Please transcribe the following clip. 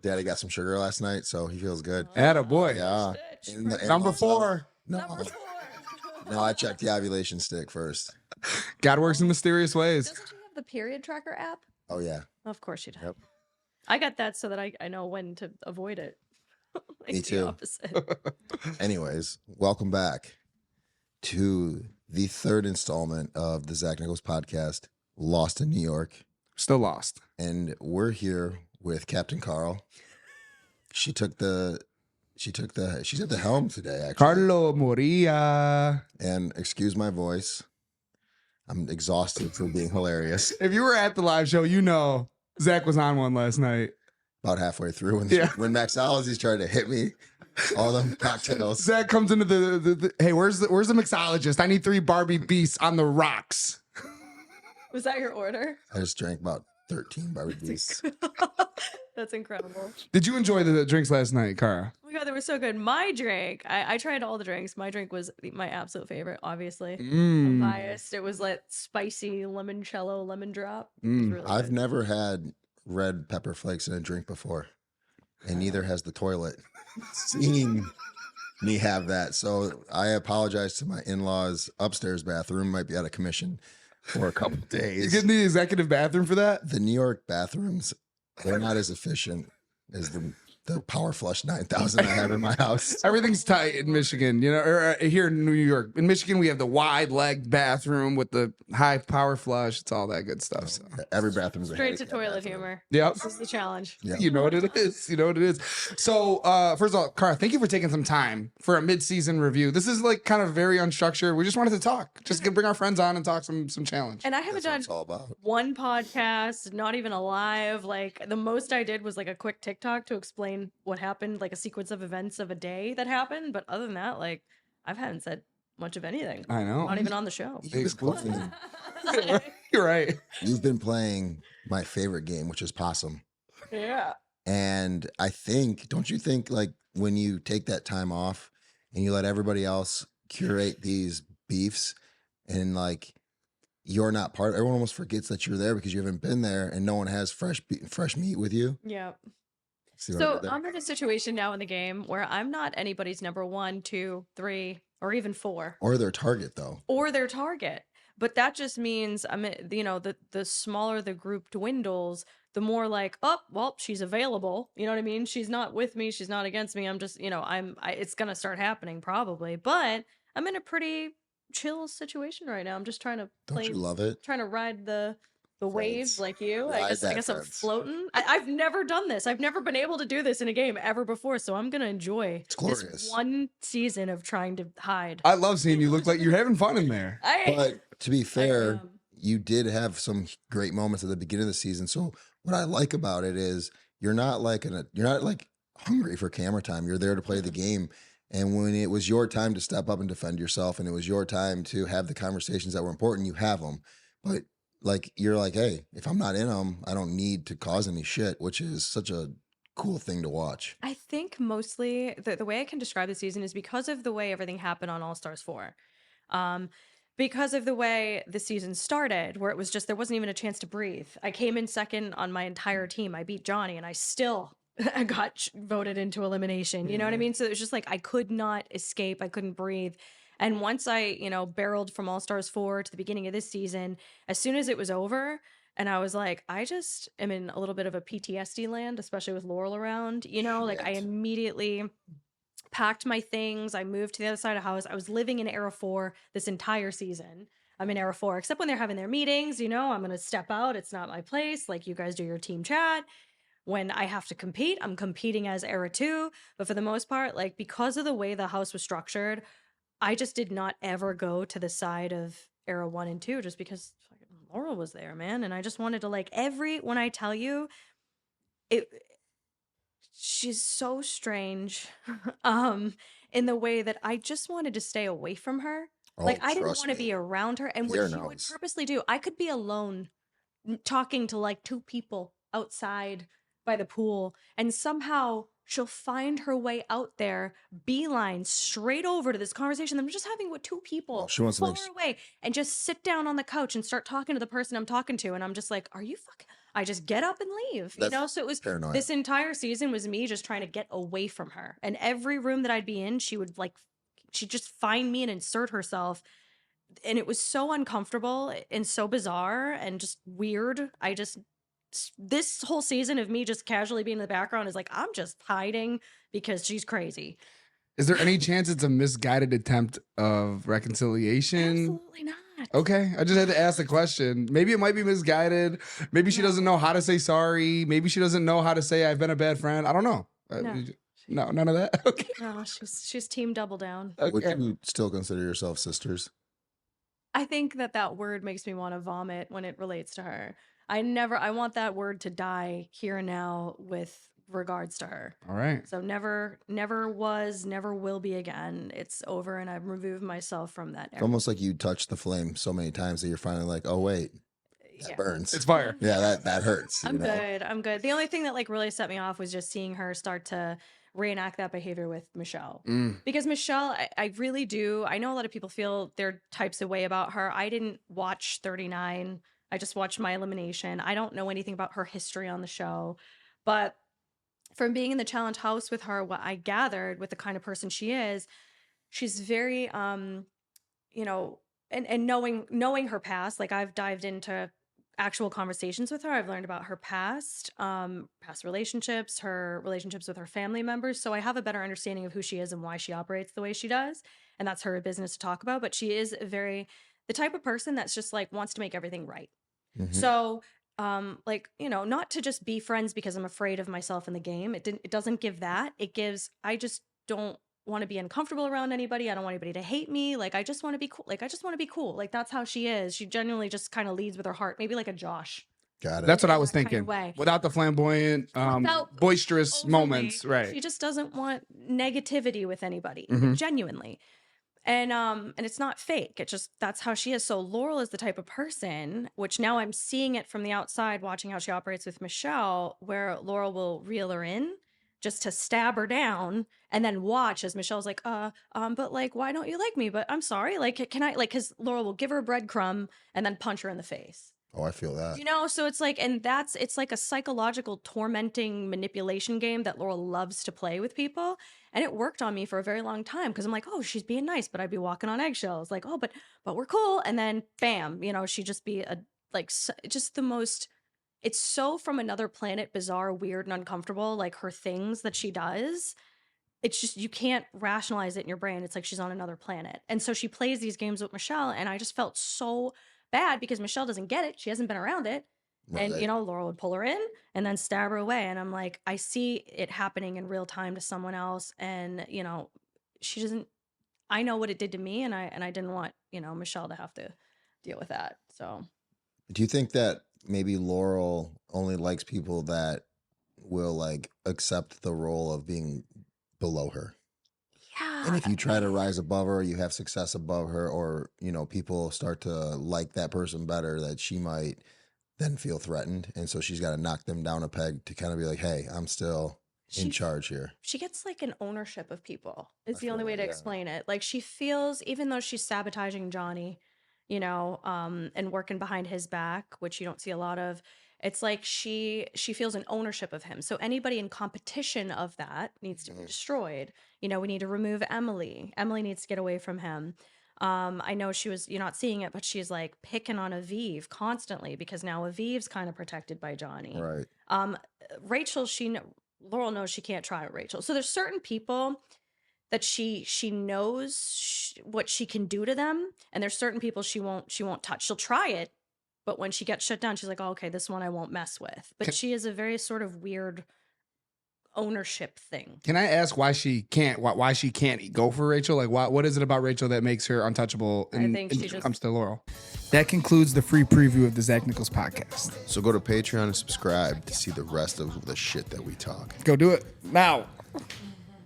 Daddy got some sugar last night, so he feels good. Attaboy. Yeah. Number 4. No. Number 4. No, I checked the ovulation stick first. God works in mysterious ways. Doesn't she have the period tracker app? Oh, yeah. Of course she does. Yep. I got that so that I know when to avoid it. Like Me the too. opposite. Anyways, welcome back to the third installment of the Zach Nichols podcast, Lost in New York. Still lost. And we're here with Captain Carl. She's at the helm today, actually. Carlo Moria. And excuse my voice. I'm exhausted from being hilarious. If you were at the live show, you know Zach was on one last night. About halfway through when Max Allies tried to hit me, all them cocktails. Zach comes into the hey, where's the mixologist? I need 3 Barbie beasts on the rocks. Was that your order? I just drank about 13 Barbie beasts. That's incredible. Did you enjoy the drinks last night, Cara? Oh my God, they were so good. My drink, I tried all the drinks. My drink was my absolute favorite, obviously. I'm biased. It was like spicy limoncello lemon drop. It was really I've good. never had red pepper flakes in a drink before, and neither has the toilet seen me have that. So I apologize to my in-laws. Upstairs bathroom might be out of commission for a couple You days. getting the executive bathroom for that? The New York bathrooms, they're not as efficient as the Power Flush 9000 I have in my house. Everything's tight in Michigan, you know, or here in New York. In Michigan, we have the wide-legged bathroom with the high power flush. It's all that good stuff. So. Every bathroom's a Straight to handicap toilet bathroom. humor. Yep. This is the challenge. Yeah. You know what it is. You know what it is. So, first of all, Cara, thank you for taking some time for a mid-season review. This is like kind of very unstructured. We just wanted to talk. Just bring our friends on and talk some challenge. And I haven't That's what done it's all about. one podcast, not even a live. Like the most I did was like a quick TikTok to explain what happened, like a sequence of events of a day that happened. But other than that, like I haven't said much of anything. I know. Not even on the show. You're right. You've been playing my favorite game, which is Possum. Yeah. And I think, don't you think, like, when you take that time off and you let everybody else curate these beefs and, like, you're not part, everyone almost forgets that you're there because you haven't been there and no one has fresh meat with you. Yeah. See what I So did there? I'm in a situation now in the game where I'm not anybody's number 1, 2, 3, or even 4. Or their target, though. Or their target. But that just means the smaller the group dwindles, the more like, oh, well, she's available. You know what I mean? She's not with me, she's not against me. I'm just, it's gonna start happening probably. But I'm in a pretty chill situation right now. I'm just trying to Don't you love it? trying to ride the waves Friends. like you. Ride I that, guess I'm friends. floating. I've never done this. I've never been able to do this in a game ever before. So I'm gonna enjoy It's glorious. this one season of trying to hide. I love seeing you look like you're having fun in there. But to be fair, am. you did have some great moments at the beginning of the season. So what I like about it is you're not like hungry for camera time. You're there to play the game. And when it was your time to step up and defend yourself, and it was your time to have the conversations that were important, you have them. But like you're like, hey, if I'm not in them, I don't need to cause any shit, which is such a cool thing to watch. I think mostly the way I can describe the season is because of the way everything happened on All Stars 4. Because of the way the season started, where it was just there wasn't even a chance to breathe. I came in second on my entire team. I beat Johnny, and I still got voted into elimination. You know what I mean? So it was just like I could not escape. I couldn't breathe. And once I, barreled from All Stars 4 to the beginning of this season, as soon as it was over, and I was like, I just am in a little bit of a PTSD land, especially with Laurel around. Like I immediately packed my things. I moved to the other side of the house. I was living in Era 4 this entire season. I'm in Era 4, except when they're having their meetings, I'm going to step out. It's not my place. Like you guys do your team chat. When I have to compete, I'm competing as Era 2. But for the most part, like because of the way the house was structured, I just did not ever go to the side of Era 1 and 2 just because fucking Laurel was there, man. And I just wanted to when I tell you, she's so strange in the way that I just wanted to stay away from her. Like I didn't want to be around her. And what she would purposely do, I could be alone talking to like 2 people outside by the pool, and somehow she'll find her way out there, beeline straight over to this conversation I'm just having with 2 people She wants to far away, and just sit down on the couch and start talking to the person I'm talking to. And I'm just like, are you fucking... I just get up and leave, you That's know? So it was paranoia. this entire season was me just trying to get away from her. And every room that I'd be in, she'd just find me and insert herself. And it was so uncomfortable and so bizarre and just weird. This whole season of me just casually being in the background is like, I'm just hiding because she's crazy. Is there any chance it's a misguided attempt of reconciliation? Absolutely not. Okay, I just had to ask the question. Maybe it might be misguided. Maybe she doesn't know how to say sorry. Maybe she doesn't know how to say I've been a bad friend. I don't know. No, none of that. Okay. No, she's team double down. Would you still consider yourself sisters? I think that word makes me want to vomit when it relates to her. I want that word to die here and now with regards to her. All right. So never was, never will be again. It's over, and I've removed myself from that It's era. almost like you touched the flame so many times that you're finally like, oh wait, that burns. It's fire. Yeah, that hurts. I'm good. I'm good. The only thing that like really set me off was just seeing her start to reenact that behavior with Michelle. Because Michelle, I really do. I know a lot of people feel their types of way about her. I didn't watch 39. I just watched my elimination. I don't know anything about her history on the show. But from being in the challenge house with her, what I gathered with the kind of person she is, she's very, you know, and knowing her past, like I've dived into actual conversations with her. I've learned about her past relationships, her relationships with her family members. So I have a better understanding of who she is and why she operates the way she does. And that's her business to talk about. But she is the type of person that's just like wants to make everything right. Mhm. So like, you know, not to just be friends because I'm afraid of myself in the game. It doesn't give that. It gives, I just don't want to be uncomfortable around anybody. I don't want anybody to hate me. Like, I just want to be cool. Like, I just want to be cool. Like, that's how she is. She genuinely just kind of leads with her heart. Maybe like a Josh. Got it. That's what I was That kind of thinking. way. Without the flamboyant, Without boisterous overly. moments, right? She just doesn't want negativity with anybody, Mhm. genuinely. And it's not fake. It just, that's how she is. So Laurel is the type of person, which now I'm seeing it from the outside, watching how she operates with Michelle, where Laurel will reel her in just to stab her down and then watch as Michelle's like, but like, why don't you like me? But I'm sorry. Like, can I, like, cause Laurel will give her a breadcrumb and then punch her in the face. Oh, I feel that. You know, so it's like, and it's like a psychological tormenting manipulation game that Laurel loves to play with people. And it worked on me for a very long time because I'm like, oh, she's being nice, but I'd be walking on eggshells. Like, oh, but we're cool. And then bam, you know, she'd just be just the most, it's so from another planet, bizarre, weird, and uncomfortable. Like her things that she does, it's just, you can't rationalize it in your brain. It's like she's on another planet. And so she plays these games with Michelle. And I just felt so bad because Michelle doesn't get it. She hasn't been around it. And, Right. you know, Laurel would pull her in and then stab her away. And I'm like, I see it happening in real time to someone else. And, you know, she doesn't, I know what it did to me. And I didn't want, you know, Michelle to have to deal with that. So Do you think that maybe Laurel only likes people that will like accept the role of being below her? yeah. And if you try to rise above her, you have success above her, or, you know, people start to like that person better, that she might then feel threatened. And so she's got to knock them down a peg to kind of be like, hey, I'm still in She- charge here. She gets like an ownership of people. It's I the feel only way that, to yeah. explain it. Like she feels, even though she's sabotaging Johnny, you know, and working behind his back, which you don't see a lot of, it's like she feels an ownership of him. So anybody in competition of that needs to be destroyed. You know, we need to remove Emily. Emily needs to get away from him. I know you're not seeing it, but she's like picking on Aviv constantly because now Aviv's kind of protected by Johnny. Right. Rachel, Laurel knows she can't try with Rachel. So there's certain people that she knows what she can do to them, and there's certain people she won't touch. She'll try it, but when she gets shut down, she's like, oh, okay, this one I won't mess with. But she is a very sort of weird ownership thing. Can I ask why she can't go for Rachel? Like, what is it about Rachel that makes her untouchable? I think she just comes to Laurel. That concludes the free preview of the Zach Nichols podcast. So go to Patreon and subscribe to see the rest of the shit that we talk. Go do it now.